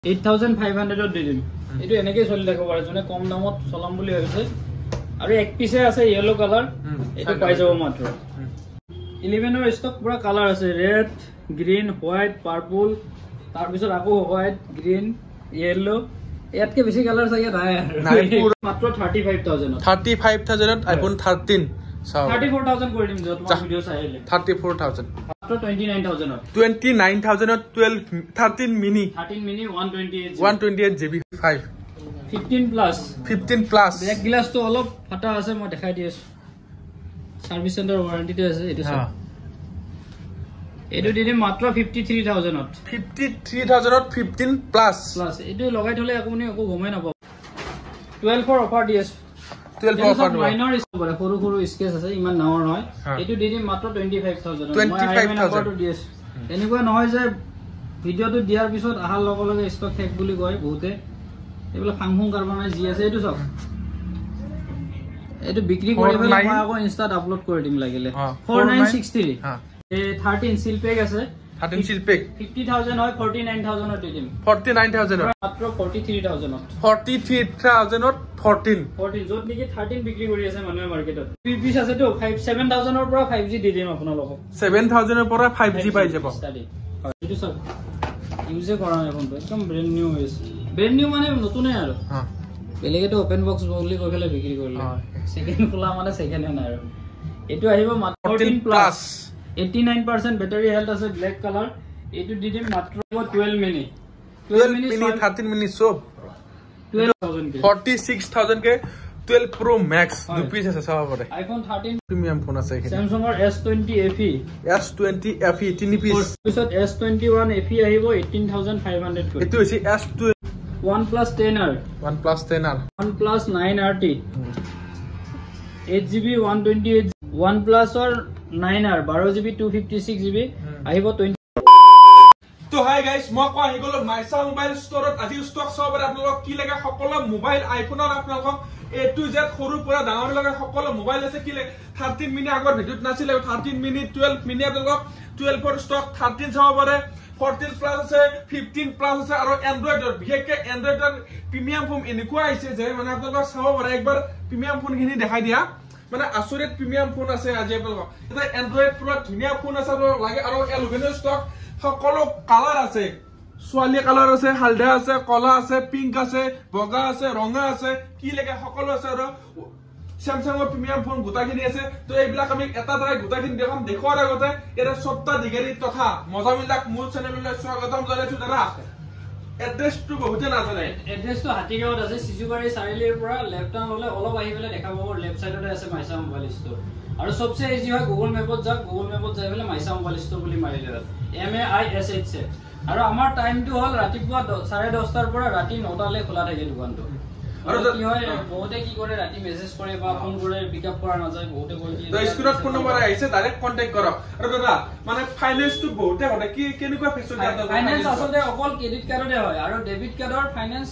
8500 দি দিম এটো এনেকৈ চলি থাকিব পাৰে জনে কম দামত চলাম বুলি ভাবিছে আৰু এক পিছে আছে ইয়েলো কালাৰ এটো পাই যাব মাত্ৰ 11 ৰ ষ্টক পুৰা কালাৰ আছে ৰেড গ্ৰীন হোৱাইট পাৰ্পল তাৰ পিছত আকৌ হোৱাইট গ্ৰীন ইয়েলো ইয়াতকে বেছি কালাৰ চাগে নাই মাত্ৰ 35000 ত আইফোন 13 34000 কৰি দিম যত তোমাৰ ভিডিও চাই আহিলে 34000 মাত্ৰ 29000 ত 13 mini 128 GB 15 plus back glass তো অলপ ফাটা আছে মই দেখাই দি আছো সার্ভিস সেন্টার ওয়ারেন্টি তে আছে এটো সব এটো দিনে মাত্ৰ 53000 ত 15 প্লাস এটো লগাই থলে আপুনি একো গমে নাপাব 12 ফৰ অফাৰ দি আছে 12 অফাৰ মাইনৰ ইস্কোৰে সৰু সৰু স্কেচ আছে ইমান ডাঙৰ নহয় এটো দিনে মাত্ৰ 25000 টো দি আছে এনেকুৱা নহয় যে ভিডিওটো দিয়াৰ পিছত আহাৰ লগে লগে ষ্টক শেষ বুলি কয় বহুতে এগুলো ফাংফং কাৰ্বনাই জি আছে এটো সব এটো বিক্ৰি কৰি পেলে মই আকৌ ইনস্টাত আপলোড কৰি দিম লাগিলে 4963 এ 13 সিল পেক আছে 13 সিল পেক 50000 হয় 49000 ত দিম 49000 মাত্ৰ 43000 ত 14 যত নেকি 13 বিক্ৰি কৰি আছে মানুহে মাৰ্কেটত পিস আছে তো 7000 ৰ পৰা 5G দি দিম আপোনালোকক 7000 ৰ পৰা 5G পাই যাব এটো সব ইউজে কৰা এখনটো একদম ব্ৰ্যান্ড নিউ হৈছে ব্ৰ্যান্ড নিউ মানে নতুনই আৰু বেলেগে তো ওপেন বক্স বলি কৈ ফেলে বিক্ৰি কৰিলে সেকেন্ড খোলা মানে সেকেন্ড হেন আৰু এটো আহিব মাত্ৰ 14 প্লাস 89% ব্যাটাৰি হেলথ আছে ব্ল্যাক কালাৰ এটো দি দিম মাত্ৰ 12 মিনি 13 মিনি সব 12000 কে 46000 কে 12 Pro Max দু পিস আছে সব পৰে আইফোন 13 প্ৰিমিয়াম ফোন আছে এখানে Samsung ৰ S20 FE 3 পিস পিছত S21 FE আহিব 18500 কৈ এটো হৈছে S2 OnePlus 10R OnePlus 9RT 8GB 128 OnePlus or 9R 12GB 256GB আহিব 20 তো হাই গাইস মই ক আহি গলো মাইসা মোবাইল ষ্টৰত আজি ষ্টক সবৰে আপোনালোক কি লাগে সকলো মোবাইল আইফোনৰ আপোনালোক A to Z সৰু পৰা ডাঙৰ লগে সকলো মোবাইল আছে কি লাগে 13 মিনি আগৰ ভিডিওত নাছিল 13 মিনি 12 মিনি আপোনালোক 12 ফৰ ষ্টক 13 চাব পাৰে 14 প্লাস আছে 15 প্লাস আছে আৰু এন্ড্ৰইডৰ বিশেষকৈ এন্ড্ৰইডৰ প্ৰিমিয়াম ফোন এনেকুৱা আহিছে যে মানে আপোনালোক চাব পাৰে একবাৰ প্ৰিমিয়াম ফোন খিনি দেখাই দিয়া মানে আচৰিত প্ৰিমিয়াম ফোন আছে আজি আপোনালোক এটা এন্ড্ৰইড পুৰা ধুনীয়া ফোন আছে লাগে আৰু 11 ষ্টক সকলো কালাৰ আছে সোয়ালি কালাৰ আছে হালধা আছে কলা আছে পিংক আছে বগা আছে ৰঙা আছে কি লাগে সকলো আছে আৰু Samsung প্ৰিমিয়াম ফোন গোটাখিনি আছে তো এইবিলাক আমি এটা ধৰে গোটাখিনি দেখাম দেখোৱাৰ আগতে এৰা সপ্তাহ দিগাৰি তথা মজামিলাক মূল চেনেললৈ স্বাগতম জনাইছো দাদা এড্ৰেছটো বহুতে নাজানে এড্ৰেছটো হাতীগাঁৱত আছে সিজুবাৰী চাৰিলিৰ পৰা লেফট টাৰ্ণ হলে অলপ আহি পেলে দেখা পাব লেফট সাইডতে আছে মাইসা মোবাইল ষ্টৰ আৰু সবচে ইজি হয় গুগল মেপত যাওক গুগল মেপত যাই পেলে মাইসা মোবাইল ষ্টৰ বুলি মাৰিলে MAISH আৰু আমাৰ টাইমটো হল ৰাতিপুৱা 10:30 ৰ পৰা ৰাতি 9টা লৈ খোলা থাকে দোকানটো আৰু কি হয় বহুতে কি কৰে ৰাতি মেসেজ কৰে বা ফোন কৰে পিকআপ কৰা না যায় বহুতে কয় কি তো স্ক্ৰিনত ফোন নম্বৰ আহিছে ডাইৰেক্ট কন্টাক্ট কৰক আৰু দাদা মানে ফাইনান্সটো বহুতে হয় কি কেনেকুৱা ফেচিলিটি আছে ফাইনান্স আসলে অকল ক্ৰেডিট কাৰ্ডৰে হয় আৰু ডেবিট কাৰ্ডৰ ফাইনান্স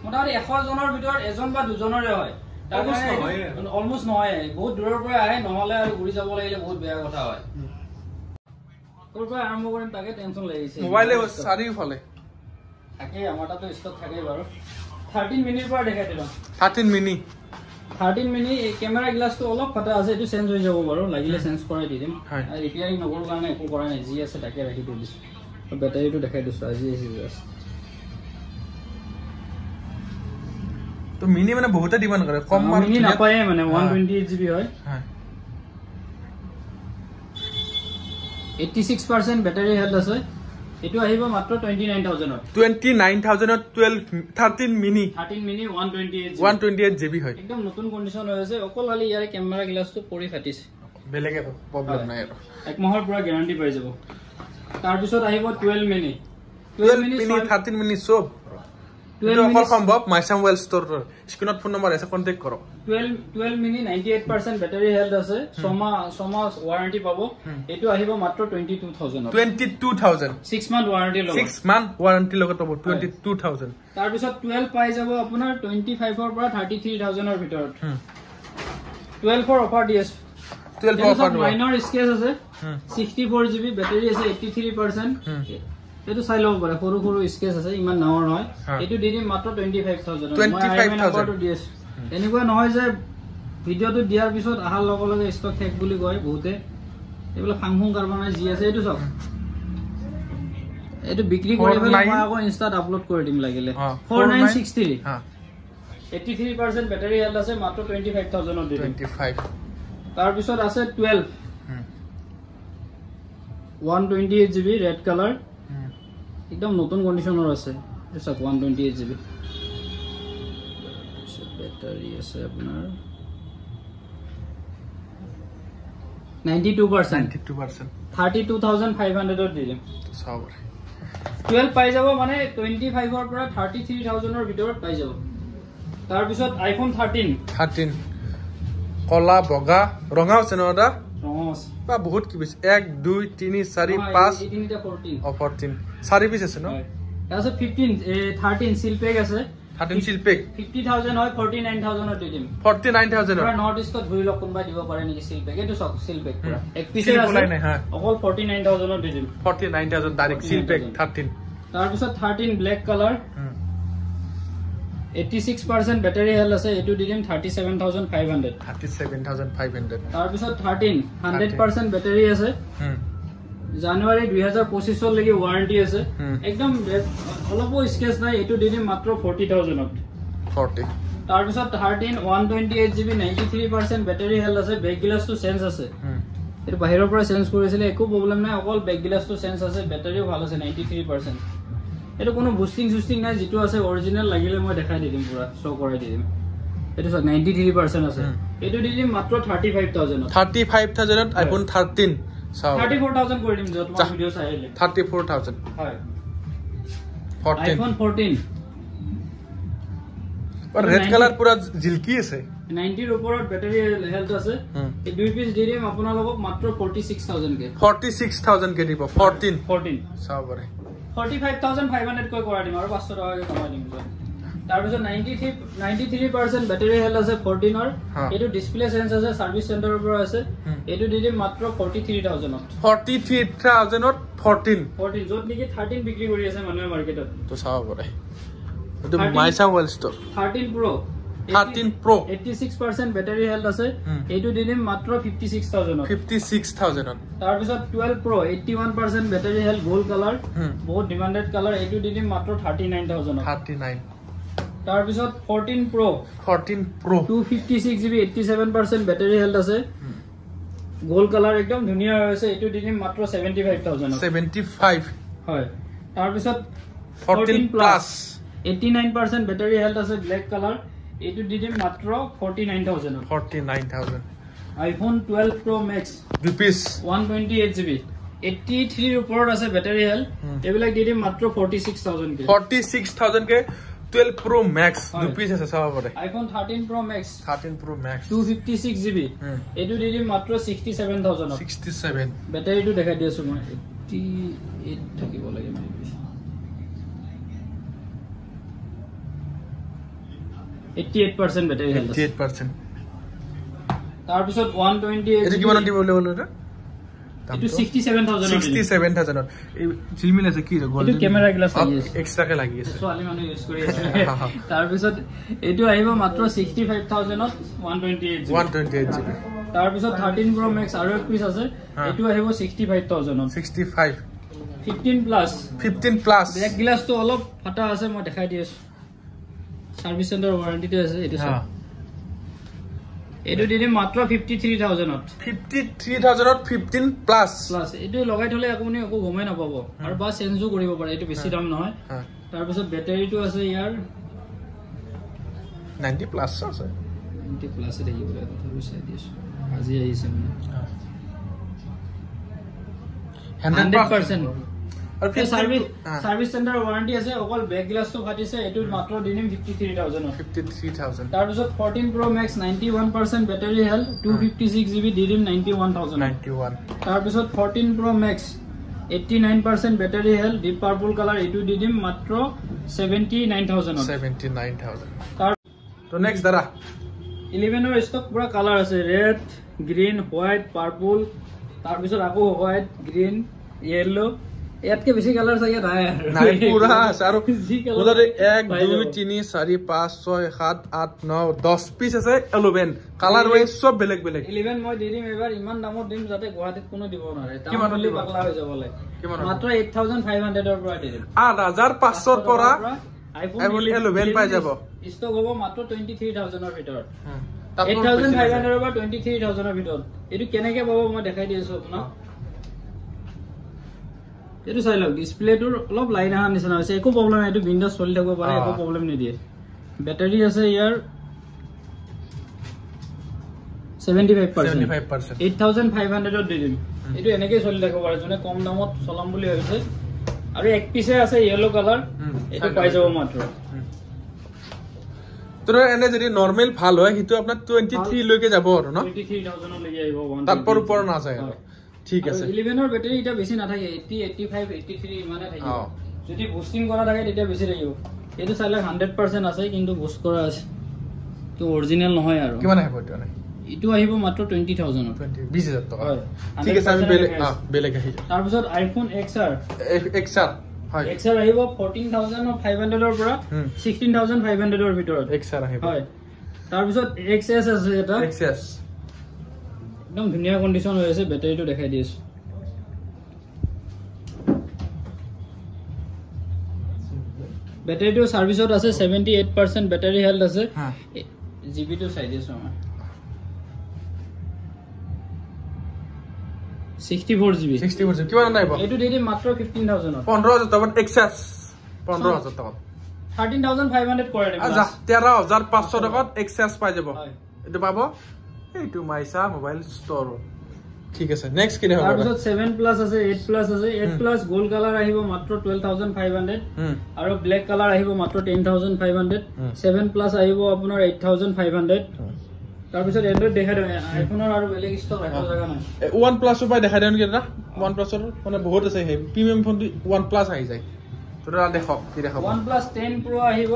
মোটামুটি 100 জনৰ ভিতৰত এজন বা দুজনৰে হয় অলমোস্ট নহয় বহুত দূৰৰ পৰা আহে নহলে আৰু ঘুৰি যাব লাগিলে বহুত বেয়া কথা হয় কৰপৰা আৰম্ভ কৰিম তাকে টেনচন লাগিছে মোবাইলে চাৰিওফালে থাকে আমাৰ তাতো ষ্টক থাকে বাৰু 13 মিনিৰ পৰা দেখাই দিলা 13 মিনি ক্যামেৰা গ্লাসটো অলপ ফাটা আছে এটো চেঞ্জ হৈ যাব বাৰু লাগিলে চেঞ্জ কৰাই দি দিম আৰু ৰিপেয়াৰিং নকৰো কাৰণে একো কৰা নাই জি আছে তাকে ৰাখি দিছো বেটাৰীটো দেখাই দিছো আজি আছে জাস্ট তো মিনি মানে বহুতে ডিমান্ড কৰে কম মিনি নাপায় মানে 128GB হয় 86% বেটাৰী হেলথ আছে এটো আহিব মাত্ৰ 29000 ত 13 মিনি 128GB হয় একদম নতুন কন্ডিশন হৈ আছে অকল খালি ইয়াৰ ক্যামেৰা গ্লাসটো পৰি ফাটিছে বেলেগে প্ৰবলেম নাই আৰু এক মাহৰ পৰা গ্যাৰান্টি পাই যাব তাৰ পিছত আহিব 12 মিনি 13 মিনি সব 12 মিনি সম্ভৱ মাইসা মোবাইল ষ্টৰ স্ক্ৰিনত ফোন নম্বৰ আছে কন্টাক্ট কৰক 12 মিনি 98% বেটাৰী হেলথ আছে 6 মাহ ওয়াৰেন্টি পাব এটো আহিব মাত্ৰ 22000 6 মান্থ ওয়াৰেন্টি লগত পাব 22000 তাৰ পিছত 12 পাই যাব আপোনাৰ 25 ৰ পৰা 33000 ৰ ভিতৰত 12 ফৰ অফাৰ দি আছে 12 ফৰ অফাৰ মাইনৰ স্কেচ আছে 64GB বেটাৰী আছে 83% এটো চাই লব পাৰে সৰু সৰু স্কেচ আছে ইমান নামৰ নহয় এটো দি দিম মাত্ৰ 25000 মই আইএমএ নাম্বাৰটো দি আছো এনেকুৱা নহয় যে ভিডিওটো দিয়াৰ পিছত আহাৰ লগে লগে ষ্টক শেষ বুলি কয় বহুতে এগুলো ফাংফুং কাৰ্বনাই জি আছে এটো সব এটো বিক্ৰী কৰি পেলাই মই আকৌ ইনষ্টাত আপলোড কৰি দিম লাগিলে 4963 83% ব্যাটাৰী হেল্থ আছে মাত্ৰ 25000 ত দি দিম 25 তাৰ পিছত আছে 12 128GB red color एकदम নতুন কন্ডিশনৰ আছে এসব 128GB ব্যাটাৰী আছে আপোনাৰ 92% 32500 ত দিম সব 12 পাই যাব মানে 25 ৰ পৰা 33000 ৰ ভিতৰত পাই যাব তাৰ পিছত আইফোন 13 কলা বগা ৰঙা আছে নদা বা বহুত কি বেছি 1 2 3 4 5 এই তিনিটা 14 14 4 পিস আছে ন আছে 15 13 সিল পেক আছে 13 সিল পেক 50000 হয় 49000 ত দিম 49000 পুৰা নট ইষ্ট ধৰি লক কোনবা দিব পাৰে নেকি সিল পেক এটো সব সিল পেক পুৰা এক পিস আছে অকল 49000 ত দিম 49000 ডাইৰেক্ট সিল পেক 13 তাৰ পিছত 13 ব্ল্যাক কালাৰ 86% ব্যাটাৰী হেল্থ আছে এটো দি দিম 37500 তাৰ পিছত 13 100% ব্যাটাৰী আছে জানুৱাৰী 2025 ৰ লাগি ওয়াৰেন্টি আছে একদম অলপো স্কেচ নাই এটো দি দিম মাত্ৰ 40000 ত 40 তাৰ পিছত 13 128GB 93% ব্যাটাৰী হেল্থ আছে বেক গ্লাসটো চেঞ্জ আছে এটো বাহিৰৰ পৰা চেঞ্জ কৰিছিলে একো প্ৰবলেম নাই অকল বেক গ্লাসটো চেঞ্জ আছে ব্যাটাৰীও ভাল আছে 93% এটো কোনো বুস্টিং নাই যেটো আছে অৰিজিনাল লাগিলে মই দেখাই দিম পুৰা শো কৰাই দিম এটো 93% আছে এটো দি দিম মাত্ৰ 35000 ত আইফোন 13 34000 কৰি দিম যত মই ভিডিও চাই আহিলে 34000 হয় 14 আইফোন 14 और रेड कलर पूरा जिलकी আছে 90 ৰ ওপৰত ব্যাটাৰী হেল্থ আছে এই দুই পিস দি দিম আপোনালোকক মাত্ৰ 46000 কে 46000 কে দিব 14 সাবৰে 45500 কৈ কৰা দিম আৰু 500 টকা কে কমাই দিম তাৰ পিছত 93% ব্যাটাৰী হেল্থ আছে 14 ৰ এটো ডিসপ্লে চেঞ্জ আছে সাৰ্ভিস চেণ্টাৰৰ পৰা আছে এটো দি দিম মাত্ৰ 43000 ত 43000 ত 14 যত নেকি 13 বিক্ৰী কৰি আছে মানুহে মাৰ্কেটত তো সাবৰে तो माइसा मोबाइल स्टोर 13 Pro 86% ব্যাটাৰী হেল্থ আছে এটো দিম মাত্ৰ 56000 তাৰ পিছত 12 Pro 81% ব্যাটাৰী হেল্থ গোল্ড কালাৰ বহুত ডিমান্ডেড কালাৰ এটো দিম মাত্ৰ 39000 তাৰ পিছত 14 Pro 256GB 87% ব্যাটাৰী হেল্থ আছে গোল্ড কালাৰ একদম ধুনিয়া হৈছে এটো দিম মাত্ৰ 75000 হয় তাৰ পিছত 14 Plus 89% ব্যাটাৰী হেল্থ আছে ব্ল্যাক কালাৰ এটো দি দিম মাত্ৰ 49000 আইফোন 12 Pro Max দুপিস 128GB 83 ৰ ওপৰত আছে ব্যাটাৰী হেল্থ এবিলাক দি দিম মাত্ৰ 46000 কে 12 Pro Max দুপিস আছে চাবা পৰে আইফোন 13 Pro Max 256GB এটো দি দিম মাত্ৰ 67000 67 ব্যাটাৰীটো দেখাই দিছো মই 88 থাকিব লাগে মানে 88% ব্যাটাৰী হেল্থ 88% তাৰ পিছত 128 এটো কিমান দিব বলে এটা এটো 67000 এই জিলমিল আছে কি গোল্ড এটো ক্যামেৰা গ্লাস লাগি আছে এক্সট্ৰা কে লাগি আছে ছোৱালী মানুহ ইউজ কৰি আছে তাৰ পিছত এটো আহিব মাত্ৰ 65000 ত 128GB তাৰ পিছত 13 Pro Max আৰু এক পিস আছে এটো আহিব 65000 ত 65 15 Plus ব্যাক গ্লাসটো অলপ ফাটা আছে মই দেখাই দি আছো সার্ভিস সেন্টার ওয়ারেন্টি তে আছে এটো সব এটো দিনে মাত্ৰ 53000 ত 15 প্লাস এটো লগাই থলে আপুনি একো গমে নাপাব আৰু বা চেঞ্জও কৰিব পাৰে এটো বেছি দাম নহয় তাৰ পিছত ব্যাটাৰীটো আছে ইয়াৰ 90 প্লাস আছে 90 প্লাস এ দেখিব লাগে কথা বুঝাই দিছো আজি আহিছে মানে 100% और फिर सर्विस सेंटर वारंटी আছে অকল ব্যাক গ্লাসটো ফাটিছে এটো মাত্ৰ দিনিম 53000 তাৰ পিছত 14 Pro Max 91% battery health 256GB দিনিম 91000 তাৰ পিছত 14 Pro Max 89% battery health deep purple colour এটো দিনিম মাত্ৰ 79000 তাৰ তো নেক্সট দাদা 11 ৰ ষ্টক পুৰা কালাৰ আছে ৰেড গ্ৰীন হোৱাইট পাৰ্পল তাৰ পিছত আকৌ হোৱাইট গ্ৰীন ইয়েলো ইয়াতকে বেছি কালাৰ চাগে নাই নাই পুৰা আছে আৰু ওলাৰে 1 2 3 4 5 6 7 8 9 10 পিস আছে 11 কালাৰ ওয়াইজ সব বেলেগ বেলেগ 11 মই দি দিম এবাৰ ইমান দামত দিম যাতে গুৱাহাটীত কোনো দিব নোৱাৰে কিমান হলি পাগলা হৈ যাবলে মাত্ৰ 8500 ৰ পৰা দি দিম 8500 ৰ পৰা আইফোন 11 পাই যাব ষ্টক হ'ব মাত্ৰ 23000 ৰ ভিতৰত 8500 ৰ পৰা 23000 ৰ ভিতৰত এটো কেনেকে পাব মই দেখাই দিছো আপোনাক এটো চাই লওক ডিসপ্লেটোৰ অলপ লাইন আহা নিচিনা হৈছে একো প্ৰবলেম নাই এটো উইন্ডোজ চলি থাকিব পাৰে একো প্ৰবলেম নিদিয়ে ব্যাটাৰি আছে ইয়াৰ 75% 8500 ত দি দিম এটো এনেকৈ চলি থাকিব পাৰে জনে কম দামত চলাম বুলি ভাবিছে আৰু এক পিছে আছে ইয়েলো কালাৰ এটো পাই যাব মাত্ৰ তোৰ এনে যদি নৰমাল ভাল হয় হিটো আপনাৰ 23 লৈকে যাব আৰু ন 23000 লৈকে আহিব তাৰপৰ উপৰ না যায় ঠিক আছে 11 ৰ ব্যাটাৰি এটা বেছি না থাকে 80 85 83 ইমানে থাকে যদি বুস্টিং কৰা থাকে তেতিয়া বেছি থাকিব এটো চাইলে 100% আছে কিন্তু বুস্ট কৰা আছে তো অৰিজিনাল নহয় আৰু কিমান আহিব এটা নাই ইটো আহিব মাত্ৰ 20000 20000 টকা ঠিক আছে আমি বেলেগ আহি তাৰ পিছত আইফোন XR হয় XR আহিব 14500 ৰ পৰা 16500 ৰ ভিতৰত XR আহিব হয় তাৰ পিছত XS আছে এটা XS একদম ধুনীয়া কন্ডিশন হৈ আছে ব্যাটাৰিটো দেখাই দিছো ব্যাটাৰিটো সাৰ্ভিসত আছে 78% ব্যাটাৰি হেলথ আছে জিবি টো চাই দিছো আমাৰ 64 জিবি কিমান নাইব এটো দি দিম মাত্ৰ 15000 15000 টকা XS 15000 টকা 13500 কৰে দিম আচ্ছা 13500 টকা XS পাই যাব এটো পাবো এইটো মাইসা মোবাইল স্টোৰ ঠিক আছে নেক্সট কি হ'ব তাৰপিছত 7 প্লাস আছে 8 প্লাস আছে 8 প্লাস গোল্ড কালাৰ আহিব মাত্ৰ 12500 আৰু ব্ল্যাক কালাৰ আহিব মাত্ৰ 10500 7 প্লাস আহিব আপোনাৰ 8500 তাৰপিছত এন্ড্ৰইড দেখা দিও আইফোনৰ আৰু বেলেগ ষ্টক ৰাখিব জাগা নাই 1 প্লাস পাই দেখা দিও নেকি এটা 1 প্লাসৰ মানে বহুত আছে হে প্ৰিমিয়াম ফোন 1 প্লাস আহি যায় তোৰা দেখক কি দেখাব 1 প্লাস 10 প্ৰো আহিব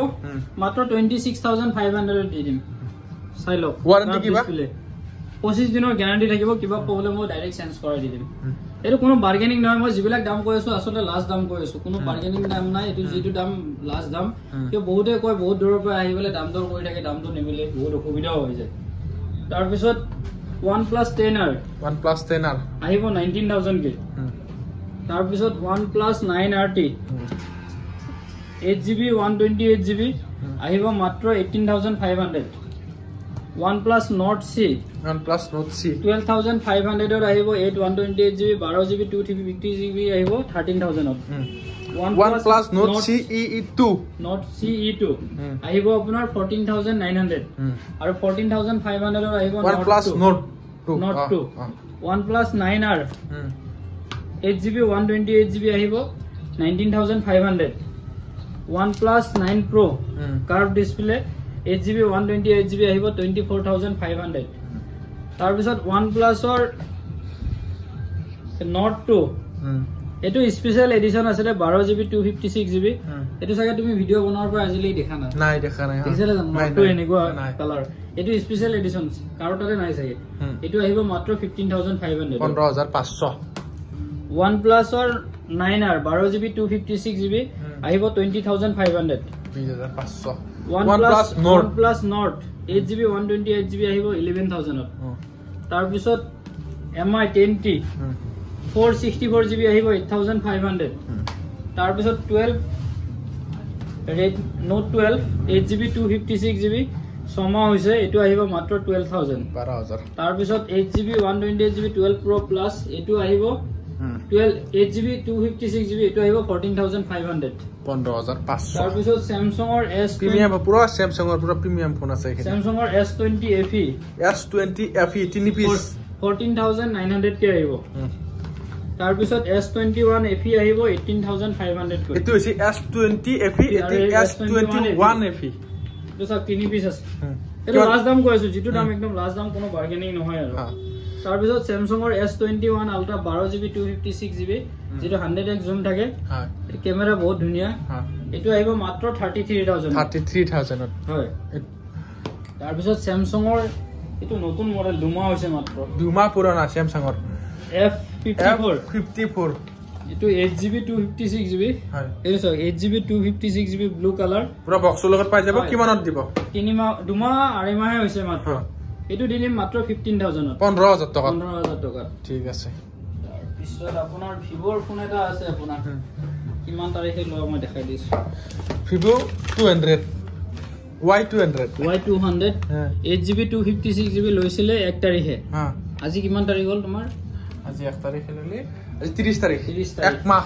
মাত্ৰ 26500 দি দিম চাই লওক ওয়াৰেন্টি কিবা 25 দিনৰ গ্যাৰান্টি থাকিব কিবা প্ৰবলেম হয় ডাইৰেক্ট চেঞ্জ কৰাই দি দিম এটো কোনো বাৰ্গেনিং নহয় মই জিবিলাক দাম কৈ আছো আসলে লাষ্ট দাম কৈ আছো কোনো বাৰ্গেনিং দাম নাই এটো যেটো দাম লাষ্ট দাম কিয় বহুতে কয় বহুত দূৰৰ পৰা আহিবলে দাম দৰ কৰি থাকে দামটো নিমিলে বহুত অসুবিধা হৈ যায় তাৰ পিছত OnePlus 10R আহিব 19000 কে তাৰ পিছত OnePlus 9RT 8GB 128GB আহিব মাত্ৰ 18500 OnePlus Nord C 12500 ৰ আহিব 8 128GB 12GB 250GB আহিব 13000 ত OnePlus Nord CE2 আহিব আপোনাৰ 14900 আৰু 14500 ৰ আহিব OnePlus Nord 2 OnePlus 9R 8GB 128GB আহিব 19500 OnePlus 9 Pro curved display 8GB 128GB আহিব 24500 তাৰ পিছত OnePlus ৰ Nord 2 এটো স্পেশাল এডিশন আছে 12GB 256GB এটো সাগে তুমি ভিডিও বনোৱাৰ পৰা আজিলৈ দেখা নাই দেখিলে Nord 2 এনেকুৱা কালাৰ এটো স্পেশাল এডিশন কাৰোটাৰে নাই সাগে এটো আহিব মাত্ৰ 15500 15500 OnePlus ৰ 9R 12GB 256GB আহিব 20500 20500 OnePlus Nord 8GB 128GB আহিব 11000 তাৰ পিছত MI 10T 464GB আহিব 8500 তাৰ পিছত 12 Note 12 8GB 256GB সমা হৈছে এটো আহিব মাত্ৰ 12000 তাৰ পিছত 8GB 128GB 12 Pro Plus এটো আহিব 8GB 256GB এটো আহিব 14500 15500 তাৰ পিছত Samsung ৰ S প্ৰিমিয়াম পুৰা Samsung ৰ পুৰা প্ৰিমিয়াম ফোন আছে এখানে Samsung ৰ S20 FE 3 পিস 14900 কে আহিব তাৰ পিছত S21 FE আহিব 18500 কৈ এটো হৈছে S20 FE এটো S21 FE তো সব 3 পিস আছে এটো লাষ্ট দাম কৈছো যেটো দাম একদম লাষ্ট দাম কোনো বাৰ্গেনিং নহয় আৰু তাৰ পিছত Samsung ৰ S21 Ultra 12GB 256GB যেটো 100x জুম থাকে এই ক্যামেৰা বহুত ধুনিয়া এটো আহিব মাত্ৰ 33000 হয় তাৰ পিছত Samsung ৰ এটো নতুন মডেল দুমা হৈছে মাত্ৰ দুমা পুৰণা Samsung ৰ F54 এটো 8GB 256GB হয় এই সব 8GB 256GB ব্লু কালার পুরা বক্সৰ লগত পাই যাব কিমানত দিব 3 মাহ 2 মাহ 2.5 মাহ হৈছে মাত্ৰ এটো দিলে মাত্ৰ 15000 15000 টকা 15000 টকা ঠিক আছে তাৰ পিছত আপোনাৰ ভিভোৰ ফোন এটা আছে আপোনাৰ কিমান তাৰিখে লোৱা মই দেখাই দিছো Vivo 200 Y200 8GB 256GB লৈছিলে 1 তাৰিখে আজি কিমান তাৰিখ হ'ল তোমাৰ আজি 1 তাৰিখে ললি আজি 30 তাৰিখ 1 মাহ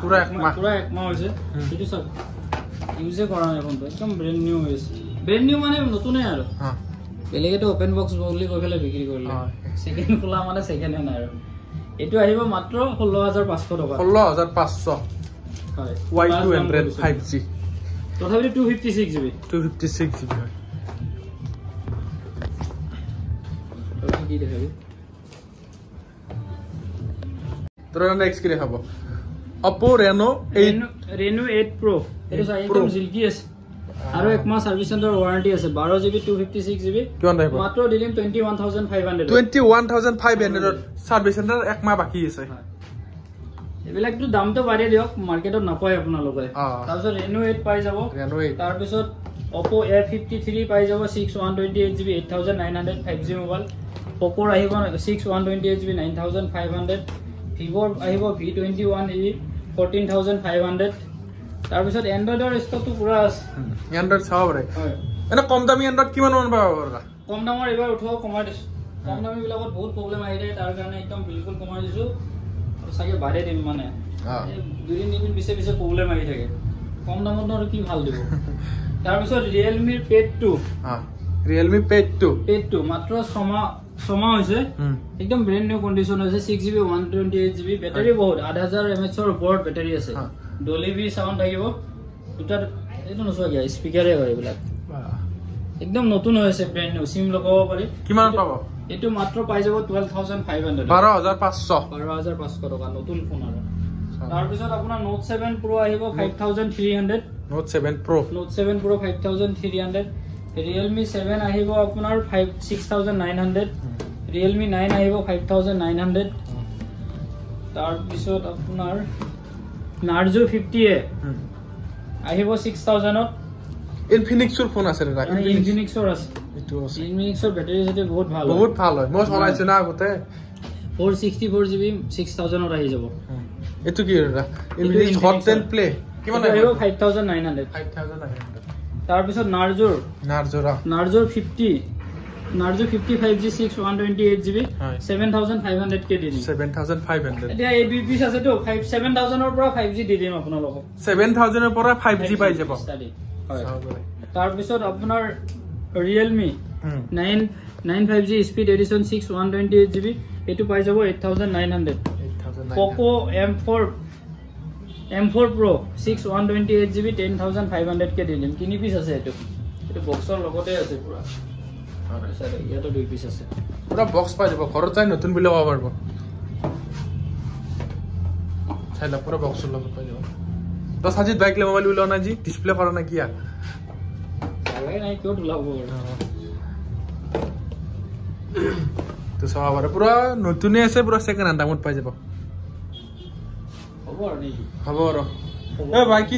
পুৰা 1 মাহ হৈছে এটো সব ইউজে কৰা নাই ফোনটো একদম ব্ৰ্যান্ড নিউ হৈছে ব্ৰ্যান্ড নিউ মানে নতুনে আৰু বেলেগেটো ওপেন বক্স বুলি কৈ ফেলে বিক্ৰী কৰিলে সেকেন্ড খোলা মানে সেকেন্ড হেন আৰু এটো আহিব মাত্ৰ 16500 টকা 16500 হয় Y200 5G তথাপি 256GB হয় তো কি দেখাবি তোরা নেক্সট কি দেখাবো Oppo Reno 8 Pro এটো একদম জিলকি আছে আৰু এক মাহ সাৰ্ভিস সেন্টাৰ ওয়াৰেন্টি আছে 12GB 256GB কিমান আহিব মাত্ৰ দিম 21500 21500 সার্ভিস সেন্টার এক মাহ বাকি আছে এবিলাকটো দামটো বাঢ়ি দিওক মার্কেটত নাপায় আপোনালোকে তাৰপিছত Reno 8 পাই যাব তাৰপিছত Oppo A53 পাই যাব 6128GB 8900 5G মোবাইল Poco আহিব 6128GB 9500 Vivo আহিব V21e 14500 তাৰপিছত Androidৰ ষ্টকটো পুৰা আছে Android চাও পাৰে এনে কম দামী Android কিমান মান পাবা কম দামৰ এবাৰ উঠাও কমাই দিছো কম দামী বিলাকত বহুত প্ৰবলেম আহি যায় তাৰ কাৰণে একদম বিলকুল কমাই দিছো আৰু সাগে বাঢ়ে দিম মানে দুই দিন পিছে প্ৰবলেম আহি থাকে কম দামত আৰু কি ভাল দিব তাৰপিছত Realme Pad 2 Realme Pad 2 মাত্ৰ 6 মাহ হৈছে একদম ব্ৰ্যান্ড নিউ কন্ডিশন আছে 6GB 128GB ব্যাটাৰি বহুত 8000 mAh ৰ ওপৰত ব্যাটাৰি আছে Dolby সাউন্ড থাকিব দুটা এটো নচোৱা কি স্পিকাৰে হয় এইবিলাক একদম নতুন হৈছে ব্ৰ্যান্ড নিউ সিম লগাব পাৰি কিমান পাব এটো মাত্ৰ পাই যাব 12500 12500 টকা নতুন ফোন আৰু তাৰ পিছত আপোনাৰ Note 7 Pro আহিব 5300 Note 7 Pro 5300 Realme 7 আহিব আপোনাৰ 6900 Realme 9 আহিব 5900 তাৰ পিছত আপোনাৰ Narzo 50A আহিব 6000 ত Infinix-ৰ ফোন আছে না Infinix-ৰ আছে এটো আছে Infinix-ৰ ব্যাটাৰি যেতে বহুত ভাল হয় মই চলাইছো না আগতে 464GB 6000 ত আহি যাব এটো কি Infinix Hot 10 Play কিমান আহিব 5900 তাৰ পিছত Narzo 55G 6128GB 7500 কে দিম 7500 এতিয়া এই দুই পিস আছে তো 7000 ৰ পৰা 5G দি দিম আপোনালোকক 7000 ৰ পৰা 5G পাই যাব তাৰ পিছত আপোনাৰ Realme 9 5G Speed Edition 6128GB এটো পাই যাব 8900 Poco M4 Pro 6128GB 10500 কে দিম তিনি পিস আছে এটো বক্সৰ লগতে আছে পুৰা আৰু ইয়াতো দুই পিস আছে পুৰা বক্স পাই যাব ঘৰত যাই নতুন বুলি ক'ব পাৰিব চাইলা পুৰা বক্সৰ লগত পাই যাব তো সাজিদ বাইক লে মোবাইল উলাও না জি ডিসপ্লে কৰা না কিয়া চালাই নাই কিয় উলাব তো সব আবার পুরা নতুনই আছে পুরা সেকেন্ড হ্যান্ড দামত পাই যাব হ'ব আৰু হ'ব আৰু এ ভাই কি